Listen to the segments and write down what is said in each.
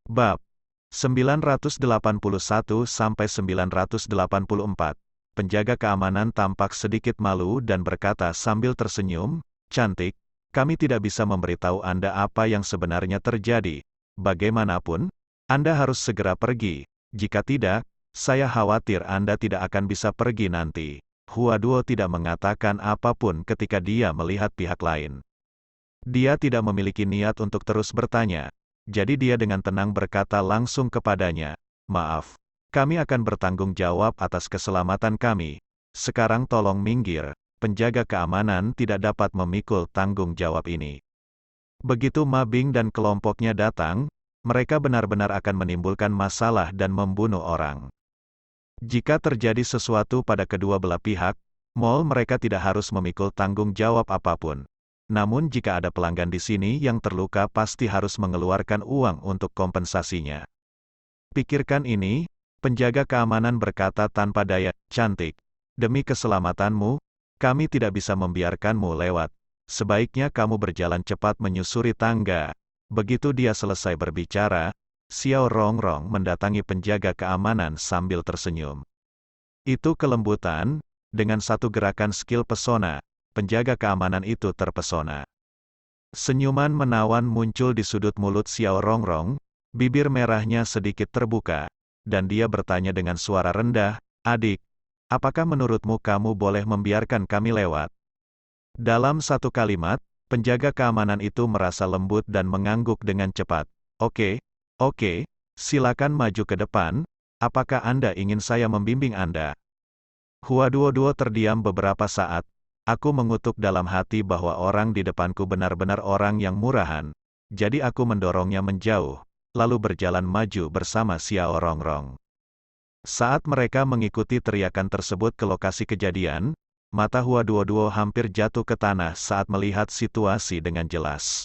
Bab 981-984. Penjaga keamanan tampak sedikit malu dan berkata sambil tersenyum, "Cantik, kami tidak bisa memberitahu Anda apa yang sebenarnya terjadi. Bagaimanapun, Anda harus segera pergi. Jika tidak, saya khawatir Anda tidak akan bisa pergi nanti." Hua Duo tidak mengatakan apapun ketika dia melihat pihak lain. Dia tidak memiliki niat untuk terus bertanya. Jadi dia dengan tenang berkata langsung kepadanya, "Maaf, kami akan bertanggung jawab atas keselamatan kami. Sekarang tolong minggir, penjaga keamanan tidak dapat memikul tanggung jawab ini." Begitu Ma Bing dan kelompoknya datang, mereka benar-benar akan menimbulkan masalah dan membunuh orang. Jika terjadi sesuatu pada kedua belah pihak, mereka tidak harus memikul tanggung jawab apapun. Namun jika ada pelanggan di sini yang terluka pasti harus mengeluarkan uang untuk kompensasinya. Pikirkan ini, penjaga keamanan berkata tanpa daya, "Cantik. Demi keselamatanmu, kami tidak bisa membiarkanmu lewat. Sebaiknya kamu berjalan cepat menyusuri tangga." Begitu dia selesai berbicara, Xiao Rongrong mendatangi penjaga keamanan sambil tersenyum. Itu kelembutan, dengan satu gerakan skill pesona. Penjaga keamanan itu terpesona. Senyuman menawan muncul di sudut mulut Xiao Rongrong, bibir merahnya sedikit terbuka, dan dia bertanya dengan suara rendah, "Adik, apakah menurutmu kamu boleh membiarkan kami lewat?" Dalam satu kalimat, penjaga keamanan itu merasa lembut dan mengangguk dengan cepat. Oke, silakan maju ke depan, apakah Anda ingin saya membimbing Anda?" Hua Duo terdiam beberapa saat. Aku mengutuk dalam hati bahwa orang di depanku benar-benar orang yang murahan. Jadi aku mendorongnya menjauh, lalu berjalan maju bersama Xiao Rongrong. Saat mereka mengikuti teriakan tersebut ke lokasi kejadian, mata Hua Duo hampir jatuh ke tanah saat melihat situasi dengan jelas.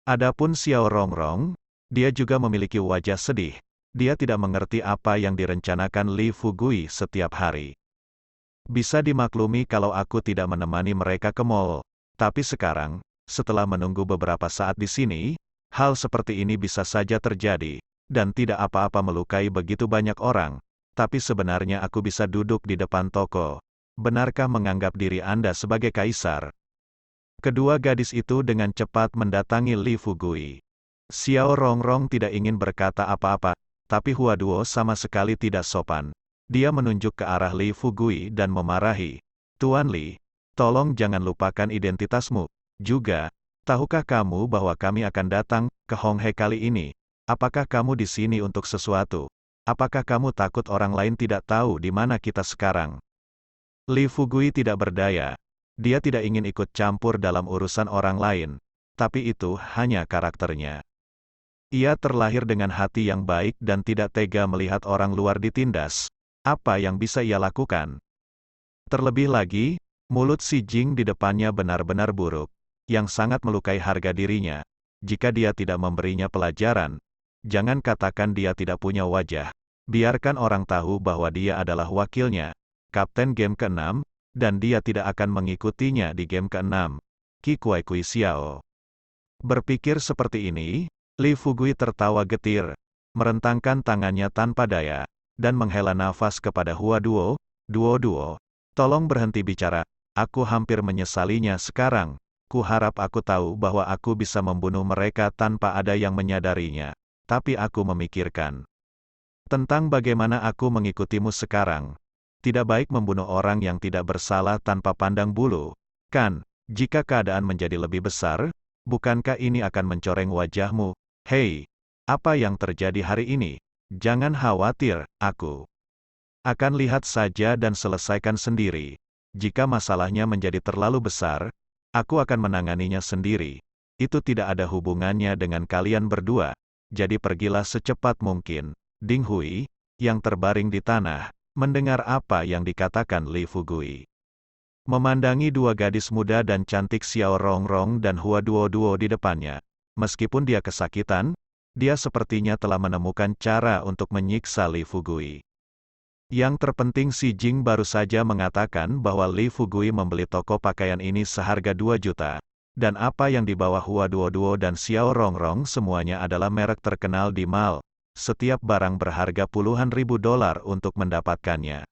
Adapun Xiao Rongrong, dia juga memiliki wajah sedih. Dia tidak mengerti apa yang direncanakan Li Fugui setiap hari. Bisa dimaklumi kalau aku tidak menemani mereka ke mall, tapi sekarang, setelah menunggu beberapa saat di sini, hal seperti ini bisa saja terjadi, dan tidak apa-apa melukai begitu banyak orang, tapi sebenarnya aku bisa duduk di depan toko. Benarkah menganggap diri Anda sebagai kaisar? Kedua gadis itu dengan cepat mendatangi Li Fugui. Xiao Rongrong tidak ingin berkata apa-apa, tapi Hua Duo sama sekali tidak sopan. Dia menunjuk ke arah Li Fugui dan memarahi, "Tuan Li, tolong jangan lupakan identitasmu. Juga, tahukah kamu bahwa kami akan datang ke Hong He kali ini? Apakah kamu di sini untuk sesuatu? Apakah kamu takut orang lain tidak tahu di mana kita sekarang?" Li Fugui tidak berdaya. Dia tidak ingin ikut campur dalam urusan orang lain, tapi itu hanya karakternya. Ia terlahir dengan hati yang baik dan tidak tega melihat orang luar ditindas. Apa yang bisa ia lakukan? Terlebih lagi, mulut si Jing di depannya benar-benar buruk, yang sangat melukai harga dirinya. Jika dia tidak memberinya pelajaran, jangan katakan dia tidak punya wajah. Biarkan orang tahu bahwa dia adalah wakilnya, kapten game ke-6, dan dia tidak akan mengikutinya di game ke-6. Qi Kuai Kui Xiao. Berpikir seperti ini, Li Fugui tertawa getir, merentangkan tangannya tanpa daya, dan menghela nafas kepada Hua Duo, "Duo, tolong berhenti bicara, aku hampir menyesalinya sekarang. Kuharap aku tahu bahwa aku bisa membunuh mereka tanpa ada yang menyadarinya. Tapi aku memikirkan tentang bagaimana aku mengikutimu sekarang. Tidak baik membunuh orang yang tidak bersalah tanpa pandang bulu, kan? Jika keadaan menjadi lebih besar, bukankah ini akan mencoreng wajahmu? Hei, apa yang terjadi hari ini? Jangan khawatir, aku akan lihat saja dan selesaikan sendiri. Jika masalahnya menjadi terlalu besar, aku akan menanganinya sendiri. Itu tidak ada hubungannya dengan kalian berdua. Jadi pergilah secepat mungkin." Ding Hui, yang terbaring di tanah, mendengar apa yang dikatakan Li Fugui. Memandangi dua gadis muda dan cantik Xiao Rongrong dan Hua Duo di depannya. Meskipun dia kesakitan, dia sepertinya telah menemukan cara untuk menyiksa Li Fugui. Yang terpenting si Jing baru saja mengatakan bahwa Li Fugui membeli toko pakaian ini seharga 2 juta. dan apa yang dibawa Hua Duoduo dan Xiao Rongrong semuanya adalah merek terkenal di mall. Setiap barang berharga puluhan ribu dolar untuk mendapatkannya.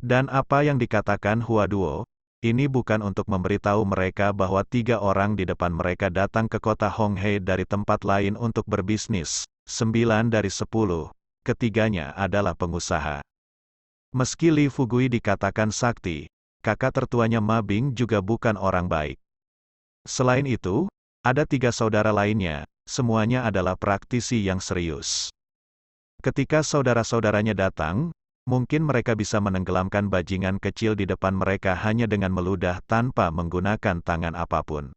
Dan apa yang dikatakan Hua Duo, ini bukan untuk memberitahu mereka bahwa 3 orang di depan mereka datang ke kota Honghe dari tempat lain untuk berbisnis. 9 dari 10, ketiganya adalah pengusaha. Meski Li Fugui dikatakan sakti, kakak tertuanya Ma Bing juga bukan orang baik. Selain itu, ada 3 saudara lainnya, semuanya adalah praktisi yang serius. Ketika saudara-saudaranya datang, mungkin mereka bisa menenggelamkan bajingan kecil di depan mereka hanya dengan meludah tanpa menggunakan tangan apapun.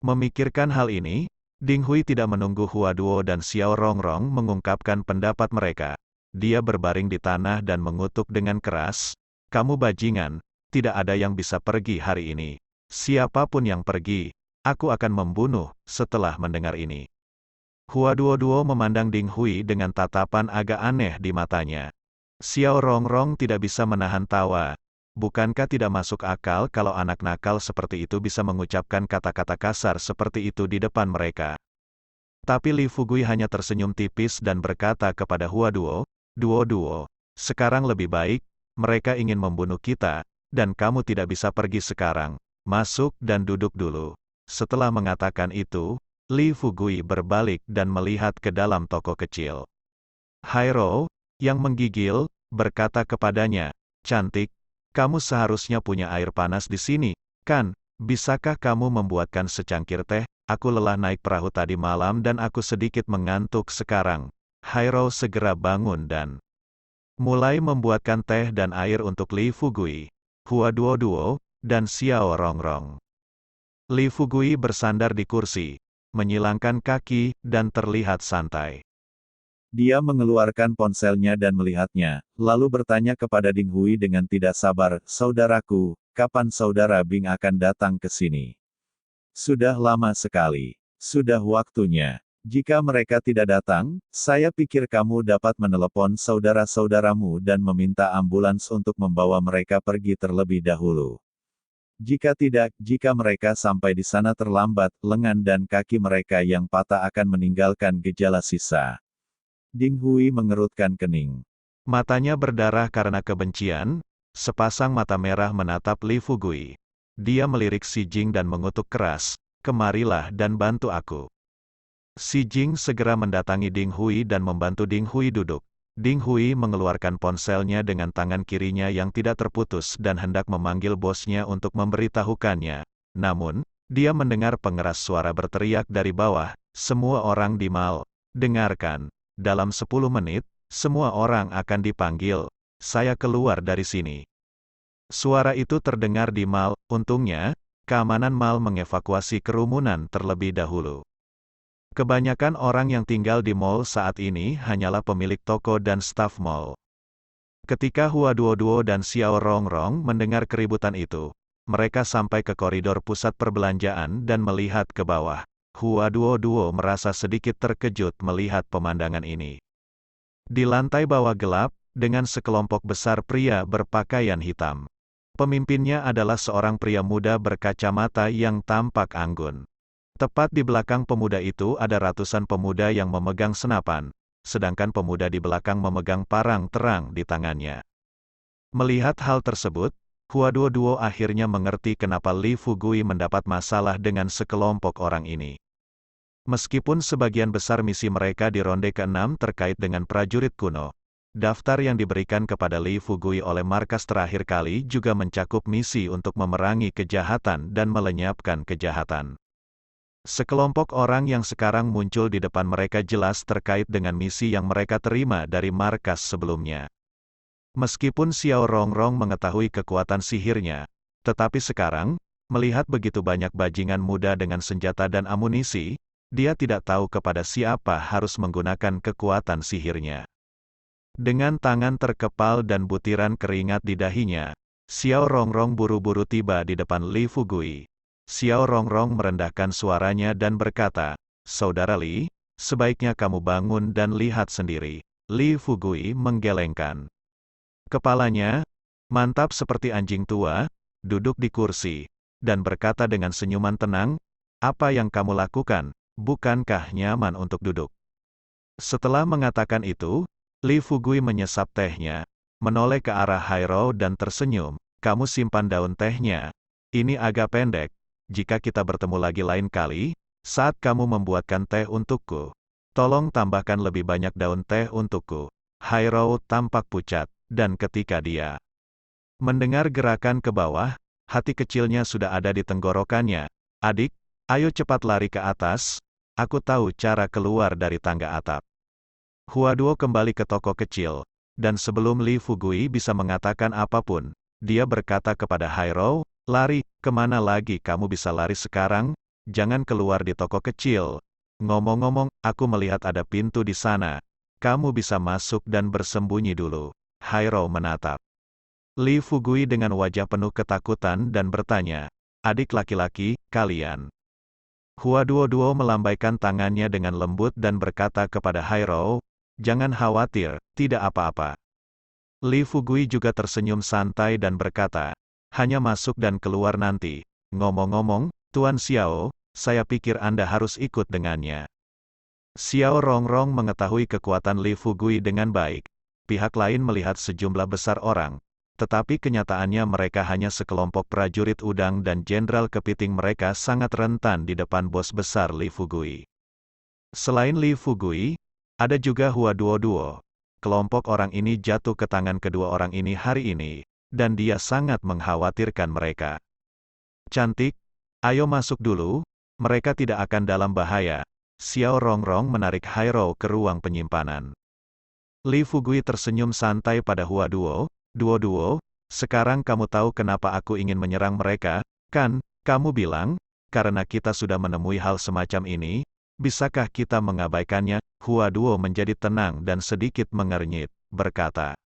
Memikirkan hal ini, Ding Hui tidak menunggu Hua Duo dan Xiao Rongrong mengungkapkan pendapat mereka. Dia berbaring di tanah dan mengutuk dengan keras, "Kamu bajingan, tidak ada yang bisa pergi hari ini. Siapapun yang pergi, aku akan membunuh." Setelah mendengar ini, Hua Duo memandang Ding Hui dengan tatapan agak aneh di matanya. Xiao Rongrong tidak bisa menahan tawa. Bukankah tidak masuk akal kalau anak nakal seperti itu bisa mengucapkan kata-kata kasar seperti itu di depan mereka? Tapi Li Fugui hanya tersenyum tipis dan berkata kepada Hua Duo, "Duo, sekarang lebih baik, mereka ingin membunuh kita, dan kamu tidak bisa pergi sekarang. Masuk dan duduk dulu." Setelah mengatakan itu, Li Fugui berbalik dan melihat ke dalam toko kecil. Hairo, yang menggigil, berkata kepadanya, "Cantik, kamu seharusnya punya air panas di sini, kan? Bisakah kamu membuatkan secangkir teh? Aku lelah naik perahu tadi malam dan aku sedikit mengantuk sekarang." Hairo segera bangun dan mulai membuatkan teh dan air untuk Li Fugui, Hua Duo, dan Xiao Rongrong. Li Fugui bersandar di kursi, menyilangkan kaki, dan terlihat santai. Dia mengeluarkan ponselnya dan melihatnya, lalu bertanya kepada Ding Hui dengan tidak sabar, "Saudaraku, kapan saudara Bing akan datang ke sini?" "Sudah lama sekali. Sudah waktunya. Jika mereka tidak datang, saya pikir kamu dapat menelepon saudara-saudaramu dan meminta ambulans untuk membawa mereka pergi terlebih dahulu. Jika tidak, jika mereka sampai di sana terlambat, lengan dan kaki mereka yang patah akan meninggalkan gejala sisa." Ding Hui mengerutkan kening. Matanya berdarah karena kebencian, sepasang mata merah menatap Li Fugui. Dia melirik Si Jing dan mengutuk keras, "Kemarilah dan bantu aku." Si Jing segera mendatangi Ding Hui dan membantu Ding Hui duduk. Ding Hui mengeluarkan ponselnya dengan tangan kirinya yang tidak terputus dan hendak memanggil bosnya untuk memberitahukannya. Namun, dia mendengar pengeras suara berteriak dari bawah, "Semua orang di mall, dengarkan. Dalam 10 menit, semua orang akan dipanggil. Saya keluar dari sini." Suara itu terdengar di mall. Untungnya, keamanan mall mengevakuasi kerumunan terlebih dahulu. Kebanyakan orang yang tinggal di mall saat ini hanyalah pemilik toko dan staf mall. Ketika Hua Duo dan Xiao Rongrong mendengar keributan itu, mereka sampai ke koridor pusat perbelanjaan dan melihat ke bawah. Hua Duo merasa sedikit terkejut melihat pemandangan ini. Di lantai bawah gelap, dengan sekelompok besar pria berpakaian hitam. Pemimpinnya adalah seorang pria muda berkacamata yang tampak anggun. Tepat di belakang pemuda itu ada ratusan pemuda yang memegang senapan, sedangkan pemuda di belakang memegang parang terang di tangannya. Melihat hal tersebut, Hua Duo akhirnya mengerti kenapa Li Fugui mendapat masalah dengan sekelompok orang ini. Meskipun sebagian besar misi mereka di ronde ke-6 terkait dengan prajurit kuno, daftar yang diberikan kepada Li Fugui oleh markas terakhir kali juga mencakup misi untuk memerangi kejahatan dan melenyapkan kejahatan. Sekelompok orang yang sekarang muncul di depan mereka jelas terkait dengan misi yang mereka terima dari markas sebelumnya. Meskipun Xiao Rongrong mengetahui kekuatan sihirnya, tetapi sekarang, melihat begitu banyak bajingan muda dengan senjata dan amunisi, dia tidak tahu kepada siapa harus menggunakan kekuatan sihirnya. Dengan tangan terkepal dan butiran keringat di dahinya, Xiao Rongrong buru-buru tiba di depan Li Fugui. Xiao Rongrong merendahkan suaranya dan berkata, "Saudara Li, sebaiknya kamu bangun dan lihat sendiri." Li Fugui menggelengkan kepalanya, mantap seperti anjing tua, duduk di kursi. dan berkata dengan senyuman tenang, "Apa yang kamu lakukan? Bukankah nyaman untuk duduk?" Setelah mengatakan itu, Li Fugui menyesap tehnya, menoleh ke arah Hairo dan tersenyum, "Kamu simpan daun tehnya. Ini agak pendek. Jika kita bertemu lagi lain kali, saat kamu membuatkan teh untukku, tolong tambahkan lebih banyak daun teh untukku." Hairo tampak pucat, dan ketika dia mendengar gerakan ke bawah, hati kecilnya sudah ada di tenggorokannya. "Adik, ayo cepat lari ke atas, aku tahu cara keluar dari tangga atap." Huaduo kembali ke toko kecil, dan sebelum Li Fugui bisa mengatakan apapun, dia berkata kepada Hairo, "Lari, kemana lagi kamu bisa lari sekarang? Jangan keluar di toko kecil. Ngomong-ngomong, aku melihat ada pintu di sana. Kamu bisa masuk dan bersembunyi dulu." Hairo menatap Li Fugui dengan wajah penuh ketakutan dan bertanya, "Adik laki-laki, kalian?" Huaduo melambaikan tangannya dengan lembut dan berkata kepada Hairo, "Jangan khawatir, tidak apa-apa." Li Fugui juga tersenyum santai dan berkata, "Hanya masuk dan keluar nanti. Ngomong-ngomong, Tuan Xiao, saya pikir Anda harus ikut dengannya." Xiao Rongrong mengetahui kekuatan Li Fugui dengan baik. Pihak lain melihat sejumlah besar orang, tetapi kenyataannya mereka hanya sekelompok prajurit udang dan jenderal kepiting mereka sangat rentan di depan bos besar Li Fugui. Selain Li Fugui, ada juga Huaduo. Kelompok orang ini jatuh ke tangan kedua orang ini hari ini, dan dia sangat mengkhawatirkan mereka. "Cantik, ayo masuk dulu, mereka tidak akan dalam bahaya." Xiao Rongrong menarik Hairo ke ruang penyimpanan. Li Fugui tersenyum santai pada Huaduo, "Duo, sekarang kamu tahu kenapa aku ingin menyerang mereka, kan? Kamu bilang, karena kita sudah menemui hal semacam ini, bisakah kita mengabaikannya?" Huaduo menjadi tenang dan sedikit mengernyit, berkata,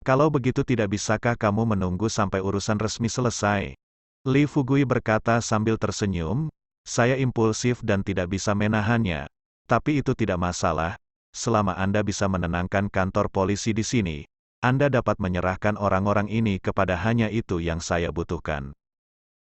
"Kalau begitu tidak bisakah kamu menunggu sampai urusan resmi selesai?" Li Fugui berkata sambil tersenyum, "Saya impulsif dan tidak bisa menahannya. Tapi itu tidak masalah, selama Anda bisa menenangkan kantor polisi di sini, Anda dapat menyerahkan orang-orang ini kepada hanya itu yang saya butuhkan."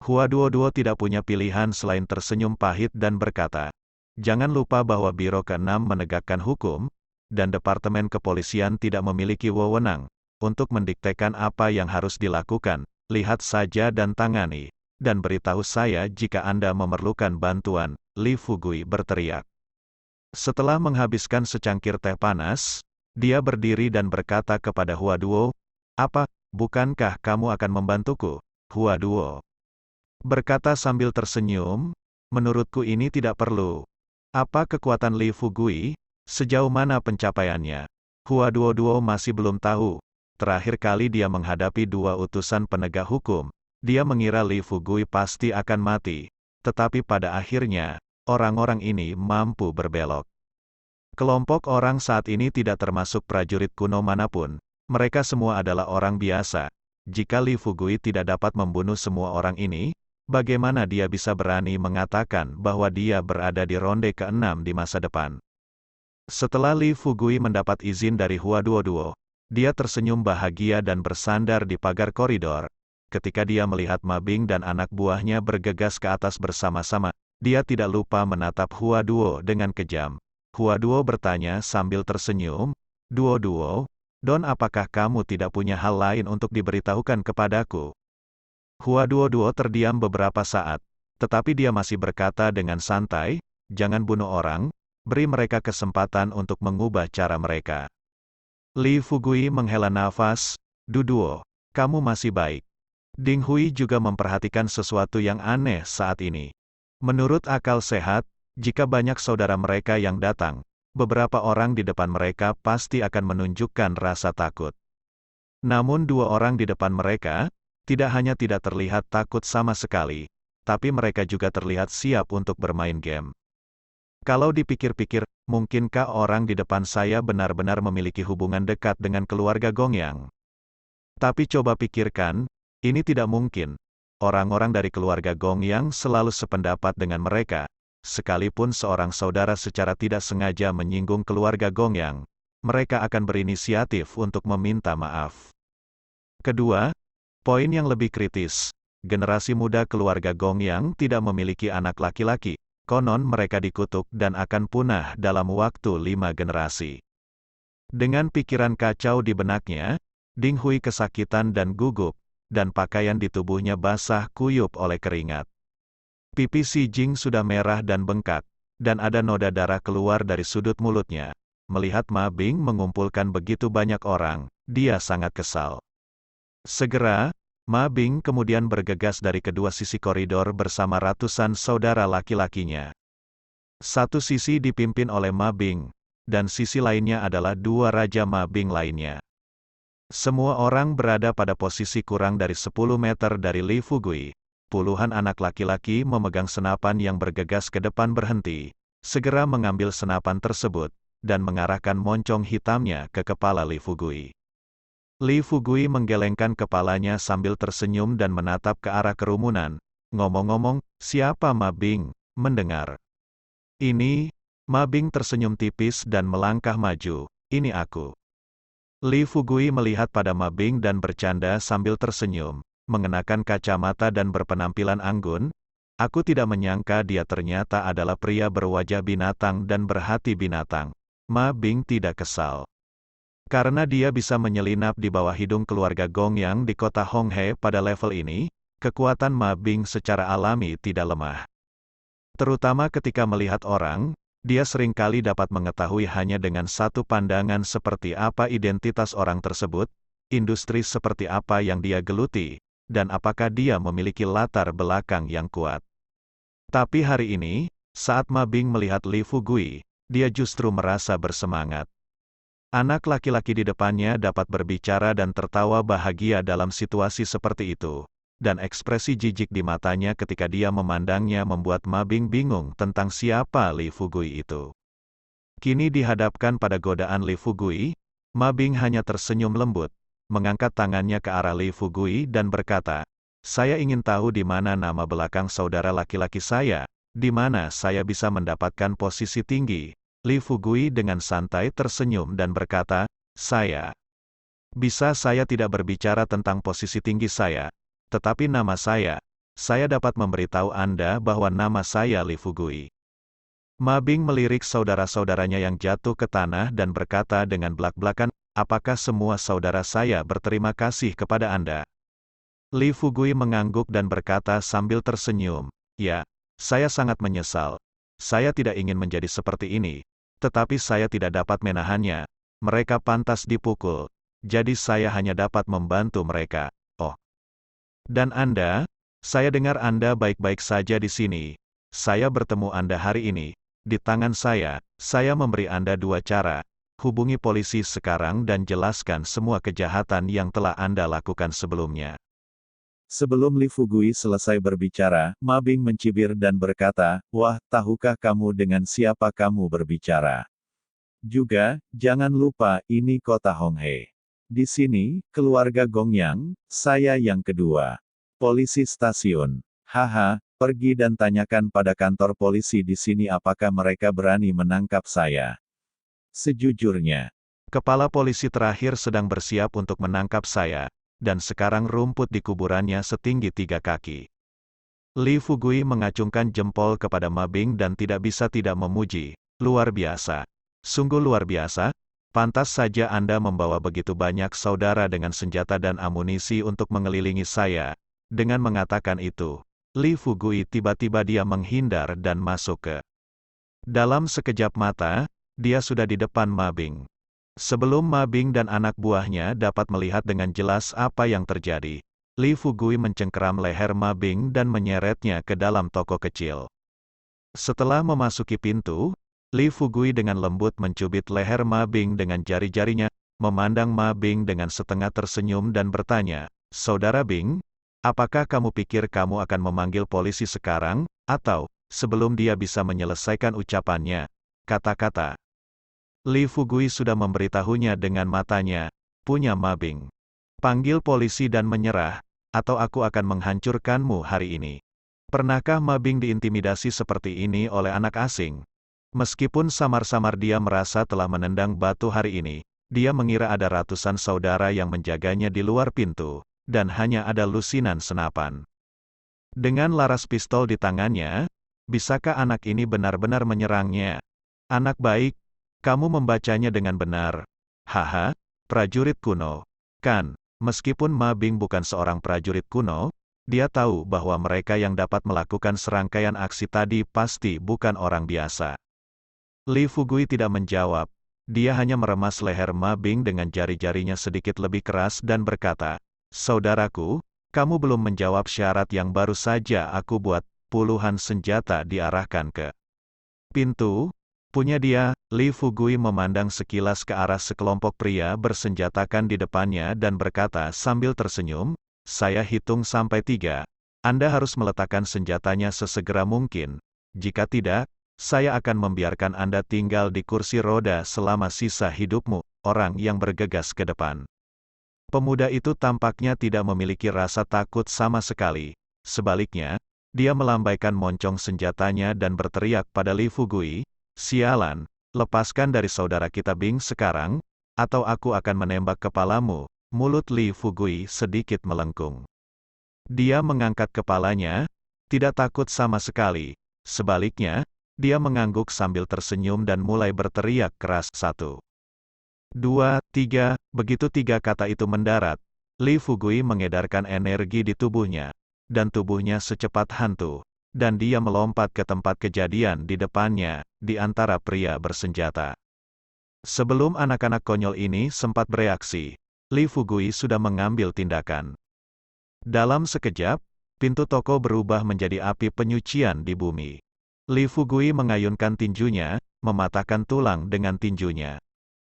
Huaduo tidak punya pilihan selain tersenyum pahit dan berkata, "Jangan lupa bahwa Biro ke-6 menegakkan hukum, dan Departemen Kepolisian tidak memiliki wewenang untuk mendiktekan apa yang harus dilakukan. Lihat saja dan tangani, dan beritahu saya jika Anda memerlukan bantuan." Li Fugui berteriak. Setelah menghabiskan secangkir teh panas, dia berdiri dan berkata kepada Huaduo, "Apa, bukankah kamu akan membantuku?" Huaduo berkata sambil tersenyum, "Menurutku ini tidak perlu." Apa kekuatan Li Fugui? Sejauh mana pencapaiannya? Huaduo masih belum tahu. Terakhir kali dia menghadapi dua utusan penegak hukum, dia mengira Li Fugui pasti akan mati. Tetapi pada akhirnya, orang-orang ini mampu berbelok. Kelompok orang saat ini tidak termasuk prajurit kuno manapun. Mereka semua adalah orang biasa. Jika Li Fugui tidak dapat membunuh semua orang ini, bagaimana dia bisa berani mengatakan bahwa dia berada di ronde ke-6 di masa depan? Setelah Li Fugui mendapat izin dari Huaduo, dia tersenyum bahagia dan bersandar di pagar koridor. Ketika dia melihat Ma Bing dan anak buahnya bergegas ke atas bersama-sama, dia tidak lupa menatap Huaduo dengan kejam. Huaduo bertanya sambil tersenyum, Duo, Don, apakah kamu tidak punya hal lain untuk diberitahukan kepadaku?" Huaduo terdiam beberapa saat, tetapi dia masih berkata dengan santai, "Jangan bunuh orang, beri mereka kesempatan untuk mengubah cara mereka." Li Fugui menghela nafas, Duo, kamu masih baik." Ding Hui juga memperhatikan sesuatu yang aneh saat ini. Menurut akal sehat, jika banyak saudara mereka yang datang, beberapa orang di depan mereka pasti akan menunjukkan rasa takut. Namun dua orang di depan mereka, tidak hanya tidak terlihat takut sama sekali, tapi mereka juga terlihat siap untuk bermain game. Kalau dipikir-pikir, mungkinkah orang di depan saya benar-benar memiliki hubungan dekat dengan keluarga Gongyang? Tapi coba pikirkan, ini tidak mungkin. Orang-orang dari keluarga Gongyang selalu sependapat dengan mereka. Sekalipun seorang saudara secara tidak sengaja menyinggung keluarga Gongyang, mereka akan berinisiatif untuk meminta maaf. Kedua, poin yang lebih kritis, generasi muda keluarga Gong yang tidak memiliki anak laki-laki. Konon mereka dikutuk dan akan punah dalam waktu 5 generasi. Dengan pikiran kacau di benaknya, Ding Hui kesakitan dan gugup, dan pakaian di tubuhnya basah kuyup oleh keringat. Pipi Si Jing sudah merah dan bengkak, dan ada noda darah keluar dari sudut mulutnya. Melihat Ma Bing mengumpulkan begitu banyak orang, dia sangat kesal. Segera, Ma Bing kemudian bergegas dari kedua sisi koridor bersama ratusan saudara laki-lakinya. Satu sisi dipimpin oleh Ma Bing, dan sisi lainnya adalah dua Raja Ma Bing lainnya. Semua orang berada pada posisi kurang dari 10 meter dari Li Fugui. Puluhan anak laki-laki memegang senapan yang bergegas ke depan berhenti, segera mengambil senapan tersebut, dan mengarahkan moncong hitamnya ke kepala Li Fugui. Li Fugui menggelengkan kepalanya sambil tersenyum dan menatap ke arah kerumunan. Ngomong-ngomong, siapa Ma Bing? Mendengar ini, Ma Bing tersenyum tipis dan melangkah maju. Ini aku. Li Fugui melihat pada Ma Bing dan bercanda sambil tersenyum. Mengenakan kacamata dan berpenampilan anggun, aku tidak menyangka dia ternyata adalah pria berwajah binatang dan berhati binatang. Ma Bing tidak kesal. Karena dia bisa menyelinap di bawah hidung keluarga Gong yang di kota Honghe pada level ini, kekuatan Ma Bing secara alami tidak lemah. Terutama ketika melihat orang, dia seringkali dapat mengetahui hanya dengan satu pandangan seperti apa identitas orang tersebut, industri seperti apa yang dia geluti, dan apakah dia memiliki latar belakang yang kuat. Tapi hari ini, saat Ma Bing melihat Li Fugui, dia justru merasa bersemangat. Anak laki-laki di depannya dapat berbicara dan tertawa bahagia dalam situasi seperti itu, dan ekspresi jijik di matanya ketika dia memandangnya membuat Ma Bing bingung tentang siapa Li Fugui itu. Kini dihadapkan pada godaan Li Fugui, Ma Bing hanya tersenyum lembut, mengangkat tangannya ke arah Li Fugui dan berkata, "Saya ingin tahu di mana nama belakang saudara laki-laki saya, di mana saya bisa mendapatkan posisi tinggi." Li Fugui dengan santai tersenyum dan berkata, "Saya tidak berbicara tentang posisi tinggi saya, tetapi nama saya dapat memberitahu Anda bahwa nama saya Li Fugui." Ma Bing melirik saudara-saudaranya yang jatuh ke tanah dan berkata dengan belak-belakan, "Apakah semua saudara saya berterima kasih kepada Anda?" Li Fugui mengangguk dan berkata sambil tersenyum, "Ya, saya sangat menyesal. Saya tidak ingin menjadi seperti ini, tetapi saya tidak dapat menahannya. Mereka pantas dipukul, jadi saya hanya dapat membantu mereka." "Oh, dan Anda? Saya dengar Anda baik-baik saja di sini. Saya bertemu Anda hari ini. Di tangan saya memberi Anda 2 cara. Hubungi polisi sekarang dan jelaskan semua kejahatan yang telah Anda lakukan sebelumnya." Sebelum Li Fugui selesai berbicara, Ma Bing mencibir dan berkata, "Wah, tahukah kamu dengan siapa kamu berbicara? Juga, jangan lupa, ini kota Honghe. Di sini, keluarga Gongyang, saya yang kedua. Polisi stasiun. Haha, pergi dan tanyakan pada kantor polisi di sini apakah mereka berani menangkap saya. Sejujurnya, kepala polisi terakhir sedang bersiap untuk menangkap saya, dan sekarang rumput di kuburannya setinggi 3 kaki." Li Fugui mengacungkan jempol kepada Ma Bing dan tidak bisa tidak memuji, "Luar biasa. Sungguh luar biasa. Pantas saja Anda membawa begitu banyak saudara dengan senjata dan amunisi untuk mengelilingi saya." Dengan mengatakan itu, Li Fugui tiba-tiba dia menghindar dan masuk ke dalam sekejap mata, dia sudah di depan Ma Bing. Sebelum Ma Bing dan anak buahnya dapat melihat dengan jelas apa yang terjadi, Li Fugui mencengkeram leher Ma Bing dan menyeretnya ke dalam toko kecil. Setelah memasuki pintu, Li Fugui dengan lembut mencubit leher Ma Bing dengan jari-jarinya, memandang Ma Bing dengan setengah tersenyum dan bertanya, "Saudara Bing, apakah kamu pikir kamu akan memanggil polisi sekarang, atau, sebelum dia bisa menyelesaikan ucapannya, kata-kata?" Li Fugui sudah memberitahunya dengan matanya, punya Ma Bing. "Panggil polisi dan menyerah, atau aku akan menghancurkanmu hari ini." Pernahkah Ma Bing diintimidasi seperti ini oleh anak asing? Meskipun samar-samar dia merasa telah menendang batu hari ini, dia mengira ada ratusan saudara yang menjaganya di luar pintu, dan hanya ada lusinan senapan. Dengan laras pistol di tangannya, bisakah anak ini benar-benar menyerangnya? Anak baik, kamu membacanya dengan benar. Haha, prajurit kuno. Kan, meskipun Ma Bing bukan seorang prajurit kuno, dia tahu bahwa mereka yang dapat melakukan serangkaian aksi tadi pasti bukan orang biasa. Li Fugui tidak menjawab. Dia hanya meremas leher Ma Bing dengan jari-jarinya sedikit lebih keras dan berkata, "Saudaraku, kamu belum menjawab syarat yang baru saja aku buat." Puluhan senjata diarahkan ke pintu. Punya dia, Li Fugui memandang sekilas ke arah sekelompok pria bersenjatakan di depannya dan berkata sambil tersenyum, "Saya hitung sampai 3. Anda harus meletakkan senjatanya sesegera mungkin. Jika tidak, saya akan membiarkan Anda tinggal di kursi roda selama sisa hidupmu." Orang yang bergegas ke depan. Pemuda itu tampaknya tidak memiliki rasa takut sama sekali. Sebaliknya, dia melambaikan moncong senjatanya dan berteriak pada Li Fugui, "Sialan, lepaskan dari saudara kita Bing sekarang, atau aku akan menembak kepalamu." Mulut Li Fugui sedikit melengkung. Dia mengangkat kepalanya, tidak takut sama sekali. Sebaliknya, dia mengangguk sambil tersenyum dan mulai berteriak keras. 1, 2, 3, begitu 3 kata itu mendarat, Li Fugui mengedarkan energi di tubuhnya, dan tubuhnya secepat hantu, dan dia melompat ke tempat kejadian di depannya, di antara pria bersenjata. Sebelum anak-anak konyol ini sempat bereaksi, Li Fugui sudah mengambil tindakan. Dalam sekejap, pintu toko berubah menjadi api penyucian di bumi. Li Fugui mengayunkan tinjunya, mematahkan tulang dengan tinjunya.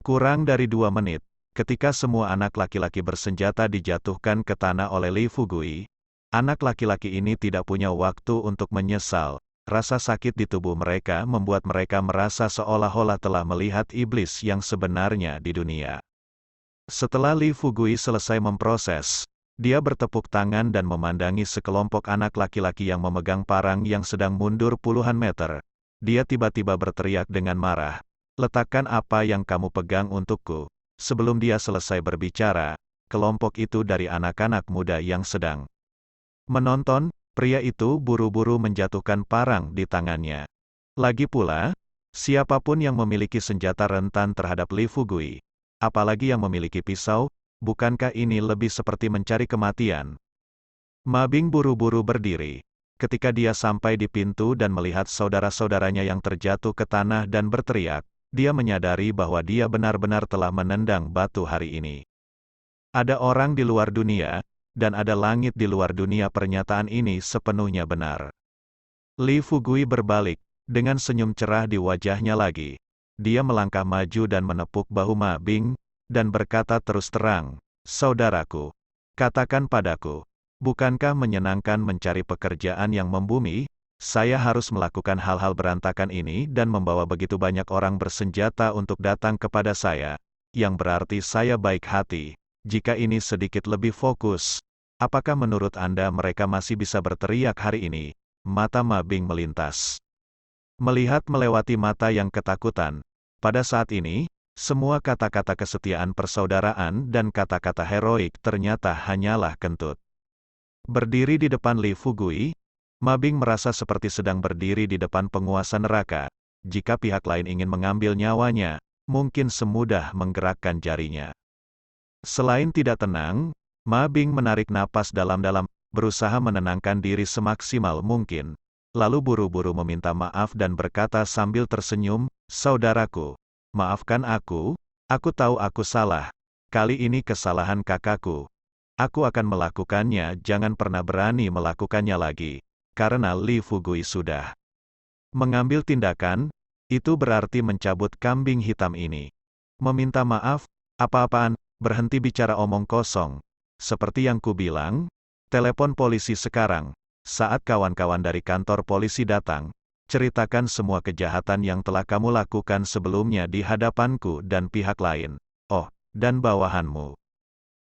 Kurang dari 2 menit, ketika semua anak laki-laki bersenjata dijatuhkan ke tanah oleh Li Fugui, anak laki-laki ini tidak punya waktu untuk menyesal. Rasa sakit di tubuh mereka membuat mereka merasa seolah-olah telah melihat iblis yang sebenarnya di dunia. Setelah Li Fugui selesai memproses, dia bertepuk tangan dan memandangi sekelompok anak laki-laki yang memegang parang yang sedang mundur puluhan meter. Dia tiba-tiba berteriak dengan marah, "Letakkan apa yang kamu pegang untukku." Sebelum dia selesai berbicara, kelompok itu dari anak-anak muda yang sedang menonton, pria itu buru-buru menjatuhkan parang di tangannya. Lagi pula, siapapun yang memiliki senjata rentan terhadap Li Fugui, apalagi yang memiliki pisau, bukankah ini lebih seperti mencari kematian? Ma Bing buru-buru berdiri. Ketika dia sampai di pintu dan melihat saudara-saudaranya yang terjatuh ke tanah dan berteriak, dia menyadari bahwa dia benar-benar telah menendang batu hari ini. Ada orang di luar dunia, dan ada langit di luar dunia. Pernyataan ini sepenuhnya benar. Li Fugui berbalik, dengan senyum cerah di wajahnya lagi. Dia melangkah maju dan menepuk bahu Ma Bing, dan berkata terus terang, "Saudaraku, katakan padaku, bukankah menyenangkan mencari pekerjaan yang membumi? Saya harus melakukan hal-hal berantakan ini dan membawa begitu banyak orang bersenjata untuk datang kepada saya, yang berarti saya baik hati. Jika ini sedikit lebih fokus, apakah menurut Anda mereka masih bisa berteriak hari ini?" Mata Ma Bing melintas. Melihat melewati mata yang ketakutan, pada saat ini, semua kata-kata kesetiaan persaudaraan dan kata-kata heroik ternyata hanyalah kentut. Berdiri di depan Li Fugui, Ma Bing merasa seperti sedang berdiri di depan penguasa neraka. Jika pihak lain ingin mengambil nyawanya, mungkin semudah menggerakkan jarinya. Selain tidak tenang, Ma Bing menarik napas dalam-dalam, berusaha menenangkan diri semaksimal mungkin. Lalu buru-buru meminta maaf dan berkata sambil tersenyum, "Saudaraku, maafkan aku tahu aku salah. Kali ini kesalahan kakakku. Aku akan melakukannya, jangan pernah berani melakukannya lagi." Karena Li Fugui sudah mengambil tindakan, itu berarti mencabut kambing hitam ini. Meminta maaf, apa-apaan, berhenti bicara omong kosong. Seperti yang kubilang, telepon polisi sekarang. Saat kawan-kawan dari kantor polisi datang, ceritakan semua kejahatan yang telah kamu lakukan sebelumnya di hadapanku dan pihak lain. Oh, dan bawahanmu.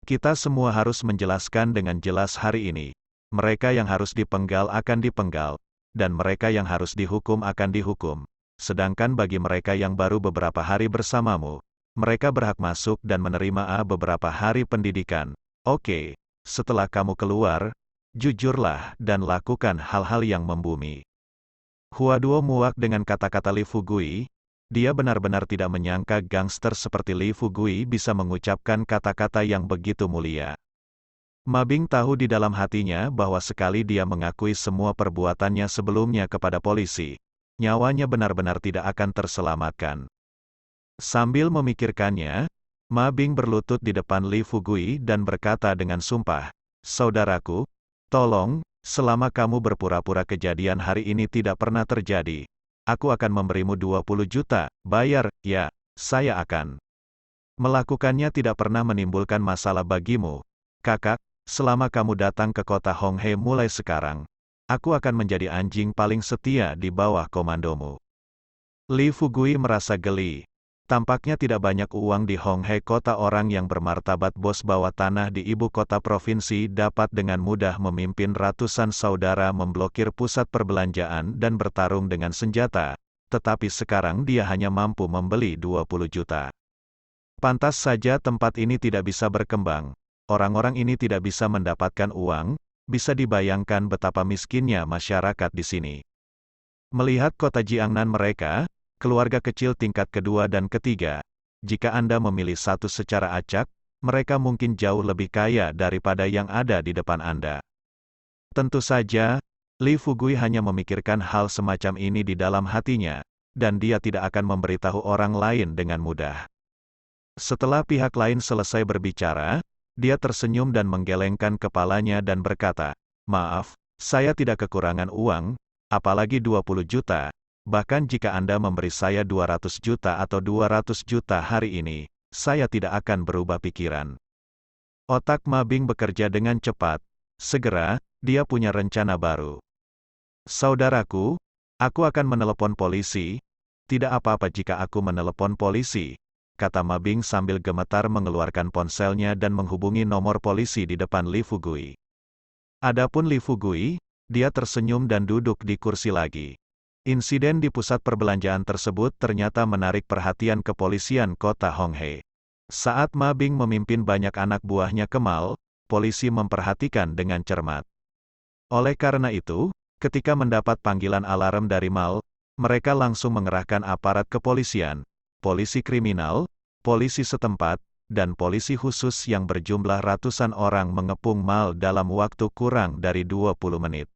Kita semua harus menjelaskan dengan jelas hari ini. Mereka yang harus dipenggal akan dipenggal, dan mereka yang harus dihukum akan dihukum. Sedangkan bagi mereka yang baru beberapa hari bersamamu, mereka berhak masuk dan menerima beberapa hari pendidikan. Oke, setelah kamu keluar, jujurlah dan lakukan hal-hal yang membumi. Huaduo muak dengan kata-kata Li Fugui. Dia benar-benar tidak menyangka gangster seperti Li Fugui bisa mengucapkan kata-kata yang begitu mulia. Ma Bing tahu di dalam hatinya bahwa sekali dia mengakui semua perbuatannya sebelumnya kepada polisi, nyawanya benar-benar tidak akan terselamatkan. Sambil memikirkannya, Ma Bing berlutut di depan Li Fugui dan berkata dengan sumpah, "Saudaraku, tolong, selama kamu berpura-pura kejadian hari ini tidak pernah terjadi, aku akan memberimu 20 juta, bayar, ya, saya akan." Melakukannya tidak pernah menimbulkan masalah bagimu, kakak, selama kamu datang ke kota Honghe mulai sekarang, aku akan menjadi anjing paling setia di bawah komandomu. Li Fugui merasa geli. Tampaknya tidak banyak uang di Honghe, kota orang yang bermartabat bos bawah tanah di ibu kota provinsi, dapat dengan mudah memimpin ratusan saudara memblokir pusat perbelanjaan dan bertarung dengan senjata, tetapi sekarang dia hanya mampu membeli 20 juta. Pantas saja tempat ini tidak bisa berkembang. Orang-orang ini tidak bisa mendapatkan uang, bisa dibayangkan betapa miskinnya masyarakat di sini. Melihat kota Jiangnan mereka, keluarga kecil tingkat kedua dan ketiga, jika Anda memilih satu secara acak, mereka mungkin jauh lebih kaya daripada yang ada di depan Anda. Tentu saja, Li Fugui hanya memikirkan hal semacam ini di dalam hatinya, dan dia tidak akan memberitahu orang lain dengan mudah. Setelah pihak lain selesai berbicara, dia tersenyum dan menggelengkan kepalanya dan berkata, "Maaf, saya tidak kekurangan uang, apalagi 20 juta. Bahkan jika Anda memberi saya 200 juta atau 200 juta hari ini, saya tidak akan berubah pikiran." Otak Ma Bing bekerja dengan cepat. Segera, dia punya rencana baru. "Saudaraku, aku akan menelepon polisi." "Tidak apa-apa jika aku menelepon polisi," kata Ma Bing sambil gemetar mengeluarkan ponselnya dan menghubungi nomor polisi di depan Li Fugui. Adapun Li Fugui, dia tersenyum dan duduk di kursi lagi. Insiden di pusat perbelanjaan tersebut ternyata menarik perhatian kepolisian kota Honghe. Saat Ma Bing memimpin banyak anak buahnya ke mal, polisi memperhatikan dengan cermat. Oleh karena itu, ketika mendapat panggilan alarm dari mal, mereka langsung mengerahkan aparat kepolisian, polisi kriminal, polisi setempat, dan polisi khusus yang berjumlah ratusan orang mengepung mal dalam waktu kurang dari 20 menit.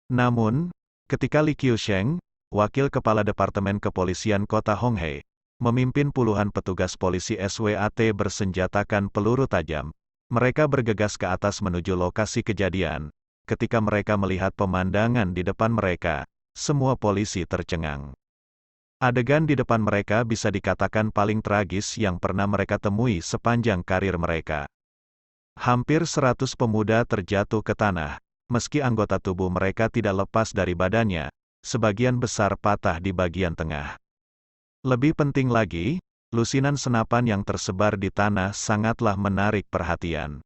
Namun, ketika Li Qiusheng, wakil kepala Departemen Kepolisian Kota Honghe, memimpin puluhan petugas polisi SWAT bersenjatakan peluru tajam, mereka bergegas ke atas menuju lokasi kejadian. Ketika mereka melihat pemandangan di depan mereka, semua polisi tercengang. Adegan di depan mereka bisa dikatakan paling tragis yang pernah mereka temui sepanjang karir mereka. Hampir 100 pemuda terjatuh ke tanah. Meski anggota tubuh mereka tidak lepas dari badannya, sebagian besar patah di bagian tengah. Lebih penting lagi, lusinan senapan yang tersebar di tanah sangatlah menarik perhatian.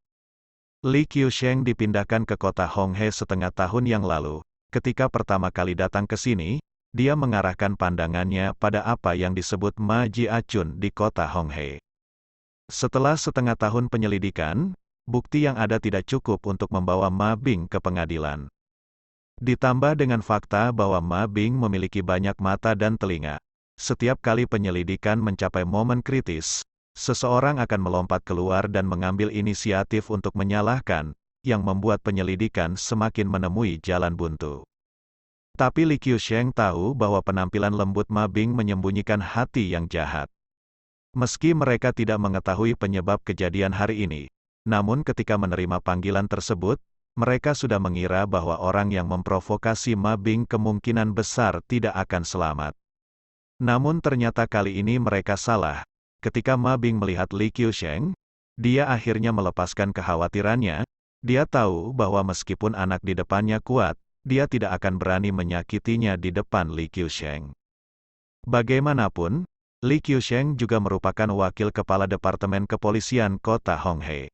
Li Qiusheng dipindahkan ke kota Honghe setengah tahun yang lalu. Ketika pertama kali datang ke sini, dia mengarahkan pandangannya pada apa yang disebut Ma Jiachun di kota Honghe. Setelah setengah tahun penyelidikan, bukti yang ada tidak cukup untuk membawa Ma Bing ke pengadilan. Ditambah dengan fakta bahwa Ma Bing memiliki banyak mata dan telinga. Setiap kali penyelidikan mencapai momen kritis, seseorang akan melompat keluar dan mengambil inisiatif untuk menyalahkan, yang membuat penyelidikan semakin menemui jalan buntu. Tapi Li Qiusheng tahu bahwa penampilan lembut Ma Bing menyembunyikan hati yang jahat. Meski mereka tidak mengetahui penyebab kejadian hari ini, namun ketika menerima panggilan tersebut, mereka sudah mengira bahwa orang yang memprovokasi Ma Bing kemungkinan besar tidak akan selamat. Namun ternyata kali ini mereka salah. Ketika Ma Bing melihat Li Qiusheng, dia akhirnya melepaskan kekhawatirannya. Dia tahu bahwa meskipun anak di depannya kuat, dia tidak akan berani menyakitinya di depan Li Qiusheng. Bagaimanapun, Li Qiusheng juga merupakan wakil kepala Departemen Kepolisian Kota Honghe.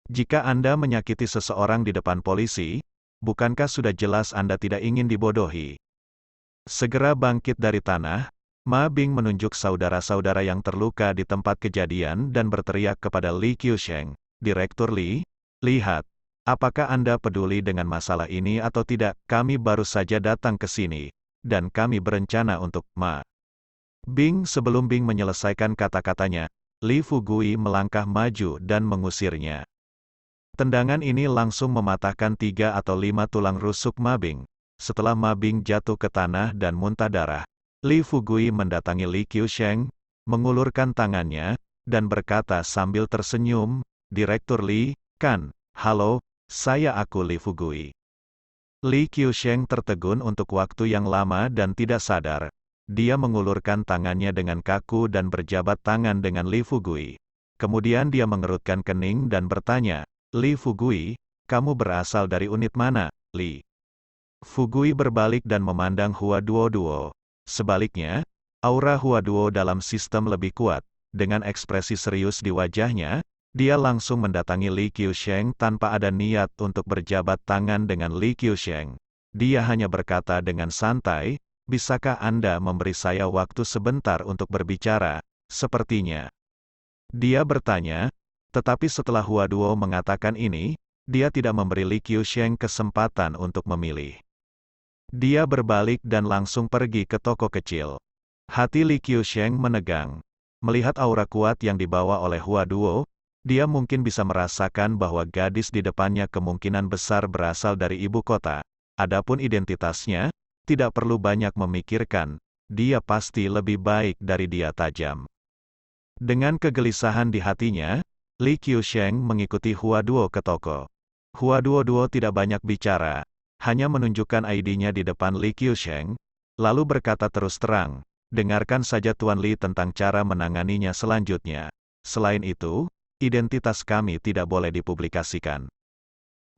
Jika Anda menyakiti seseorang di depan polisi, bukankah sudah jelas Anda tidak ingin dibodohi? Segera bangkit dari tanah, Ma Bing menunjuk saudara-saudara yang terluka di tempat kejadian dan berteriak kepada Li Qiusheng, "Direktur Li, lihat, apakah Anda peduli dengan masalah ini atau tidak? Kami baru saja datang ke sini, dan kami berencana untuk Bing. Sebelum Bing menyelesaikan kata-katanya, Li Fugui melangkah maju dan mengusirnya. Tendangan ini langsung mematahkan 3 atau 5 tulang rusuk Ma Bing. Setelah Ma Bing jatuh ke tanah dan muntah darah, Li Fugui mendatangi Li Qiusheng, mengulurkan tangannya, dan berkata sambil tersenyum, "Direktur Li, kan? Halo, aku Li Fugui." Li Qiusheng tertegun untuk waktu yang lama dan tidak sadar. Dia mengulurkan tangannya dengan kaku dan berjabat tangan dengan Li Fugui. Kemudian dia mengerutkan kening dan bertanya, "Li Fugui, kamu berasal dari unit mana, Li?" Fugui berbalik dan memandang Hua Duo. Sebaliknya, aura Hua Duo dalam sistem lebih kuat. Dengan ekspresi serius di wajahnya, dia langsung mendatangi Li Qiusheng tanpa ada niat untuk berjabat tangan dengan Li Qiusheng. Dia hanya berkata dengan santai, "Bisakah Anda memberi saya waktu sebentar untuk berbicara?" Sepertinya dia bertanya, tetapi setelah Hua Duo mengatakan ini, dia tidak memberi Li Qiusheng kesempatan untuk memilih. Dia berbalik dan langsung pergi ke toko kecil. Hati Li Qiusheng menegang. Melihat aura kuat yang dibawa oleh Hua Duo, dia mungkin bisa merasakan bahwa gadis di depannya kemungkinan besar berasal dari ibu kota. Adapun identitasnya, tidak perlu banyak memikirkan, dia pasti lebih baik dari dia tajam. Dengan kegelisahan di hatinya, Li Qiusheng mengikuti Hua Duo ke toko. Hua Duo tidak banyak bicara, hanya menunjukkan ID-nya di depan Li Qiusheng, lalu berkata terus terang, "Dengarkan saja Tuan Li tentang cara menanganinya selanjutnya. Selain itu, identitas kami tidak boleh dipublikasikan."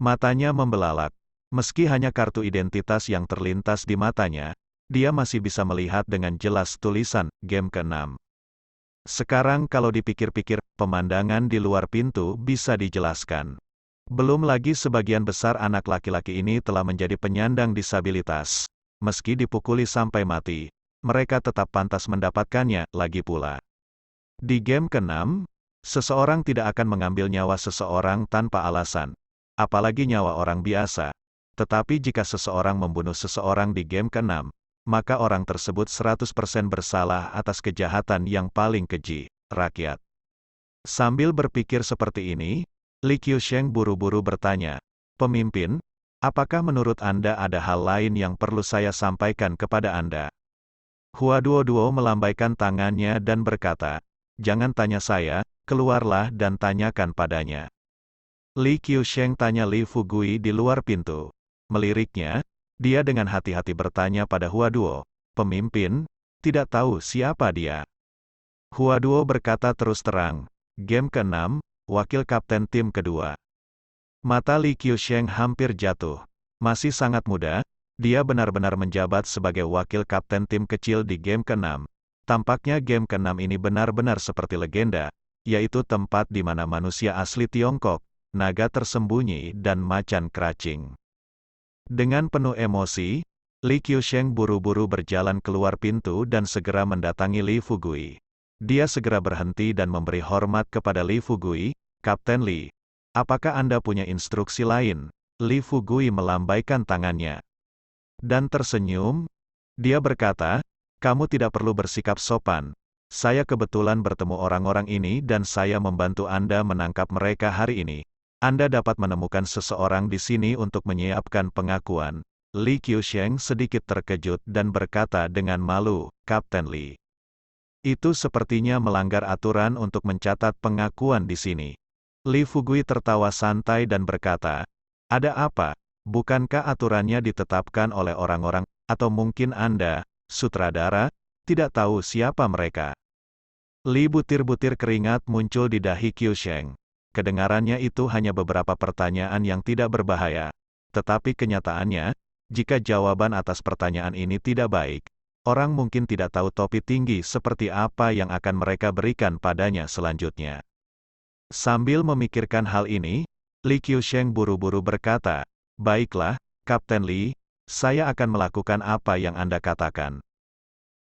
Matanya membelalak. Meski hanya kartu identitas yang terlintas di matanya, dia masih bisa melihat dengan jelas tulisan game ke-6. Sekarang kalau dipikir-pikir, pemandangan di luar pintu bisa dijelaskan. Belum lagi sebagian besar anak laki-laki ini telah menjadi penyandang disabilitas. Meski dipukuli sampai mati, mereka tetap pantas mendapatkannya, lagi pula. Di game ke-6, seseorang tidak akan mengambil nyawa seseorang tanpa alasan, apalagi nyawa orang biasa. Tetapi jika seseorang membunuh seseorang di game ke-6, maka orang tersebut 100% bersalah atas kejahatan yang paling keji, rakyat. Sambil berpikir seperti ini, Li Qiusheng buru-buru bertanya, "Pemimpin, apakah menurut Anda ada hal lain yang perlu saya sampaikan kepada Anda?" Hua Duo melambaikan tangannya dan berkata, "Jangan tanya saya, keluarlah dan tanyakan padanya." Li Qiusheng tanya Li Fugui di luar pintu. Meliriknya, dia dengan hati-hati bertanya pada Hua Duo, "Pemimpin, tidak tahu siapa dia." Hua Duo berkata terus terang, "Game ke-6, wakil kapten tim kedua." Mata Li Qiusheng hampir jatuh. Masih sangat muda, dia benar-benar menjabat sebagai wakil kapten tim kecil di game ke-6. Tampaknya game ke-6 ini benar-benar seperti legenda, yaitu tempat di mana manusia asli Tiongkok, naga tersembunyi dan macan keracing. Dengan penuh emosi, Li Qiusheng buru-buru berjalan keluar pintu dan segera mendatangi Li Fugui. Dia segera berhenti dan memberi hormat kepada Li Fugui, "Kapten Li, apakah Anda punya instruksi lain?" Li Fugui melambaikan tangannya dan tersenyum. Dia berkata, "Kamu tidak perlu bersikap sopan. Saya kebetulan bertemu orang-orang ini dan saya membantu Anda menangkap mereka hari ini. Anda dapat menemukan seseorang di sini untuk menyiapkan pengakuan." Li Qiusheng sedikit terkejut dan berkata dengan malu, "Kapten Li, itu sepertinya melanggar aturan untuk mencatat pengakuan di sini." Li Fugui tertawa santai dan berkata, "Ada apa? Bukankah aturannya ditetapkan oleh orang-orang, atau mungkin Anda, sutradara, tidak tahu siapa mereka?" Li butir-butir keringat muncul di dahi Qiusheng. Kedengarannya itu hanya beberapa pertanyaan yang tidak berbahaya. Tetapi kenyataannya, jika jawaban atas pertanyaan ini tidak baik, orang mungkin tidak tahu topi tinggi seperti apa yang akan mereka berikan padanya selanjutnya. Sambil memikirkan hal ini, Li Qiusheng buru-buru berkata, "Baiklah, Kapten Li, saya akan melakukan apa yang Anda katakan."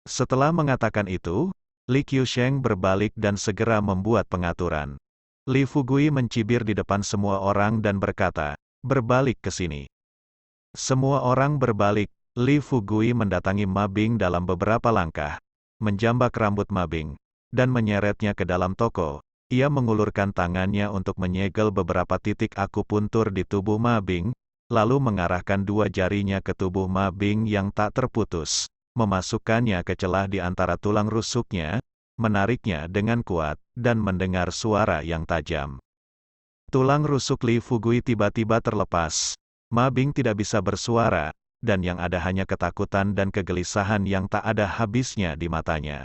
Setelah mengatakan itu, Li Qiusheng berbalik dan segera membuat pengaturan. Li Fugui mencibir di depan semua orang dan berkata, Berbalik ke sini. Semua orang berbalik. Li Fugui mendatangi Ma Bing dalam beberapa langkah, menjambak rambut Ma Bing, dan menyeretnya ke dalam toko. Ia mengulurkan tangannya untuk menyegel beberapa titik akupuntur di tubuh Ma Bing, lalu mengarahkan dua jarinya ke tubuh Ma Bing yang tak terputus, memasukkannya ke celah di antara tulang rusuknya, menariknya dengan kuat, dan mendengar suara yang tajam. Tulang rusuk Li Fugui tiba-tiba terlepas. Ma Bing tidak bisa bersuara, dan yang ada hanya ketakutan dan kegelisahan yang tak ada habisnya di matanya.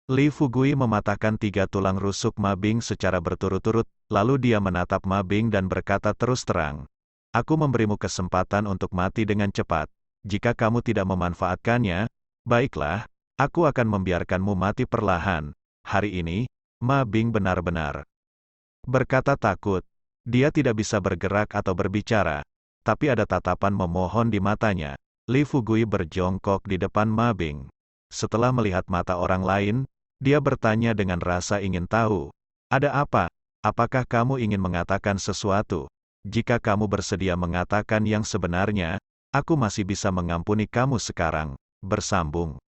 Li Fugui mematahkan 3 tulang rusuk Ma Bing secara berturut-turut, lalu dia menatap Ma Bing dan berkata terus terang, "Aku memberimu kesempatan untuk mati dengan cepat. Jika kamu tidak memanfaatkannya, baiklah, aku akan membiarkanmu mati perlahan." Hari ini, Ma Bing benar-benar berkata takut. Dia tidak bisa bergerak atau berbicara, tapi ada tatapan memohon di matanya. Li Fugui berjongkok di depan Ma Bing. Setelah melihat mata orang lain, dia bertanya dengan rasa ingin tahu, "Ada apa? Apakah kamu ingin mengatakan sesuatu? Jika kamu bersedia mengatakan yang sebenarnya, aku masih bisa mengampuni kamu sekarang." Bersambung.